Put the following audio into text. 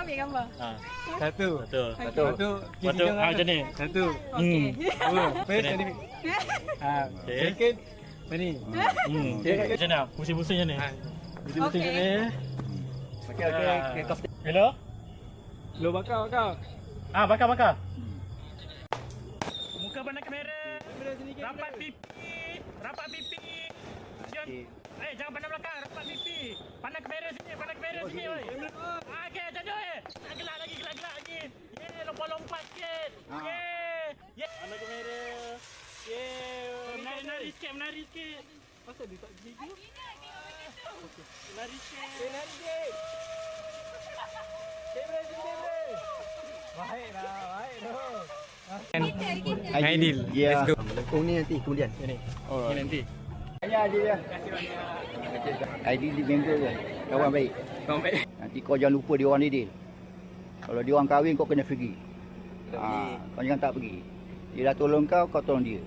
ambil gambar. Satu. Satu. Macam ni. Satu. Okey. Dua. First tadi. Okey. Second. Ni. Macam mana? Pusing-pusing macam ni. Pusing-pusing Okey. macam ni. Okey. Hello? Lo bakar. Bakar. Muka pandang kamera. Rapat pipi. Siap. Jangan pandang belakang. Rapat pipi. Pandang kamera sini. Oi. Okey, macam tu. Gelak lagi. Lompat-lompat sikit. Pandang kamera. Menari sikit. Pasal dia tak gigi? Menari sikit. Baik dah. Aidil. Let's go. Oh ni nanti kemudian. Ini nanti. Tanya dia. Aidil di member dia. Kawan baik. Nanti kau jangan lupa dia orang ni Dil. Kalau dia orang kahwin kau kena pergi. Kau jangan tak pergi. Dia dah tolong kau tolong dia.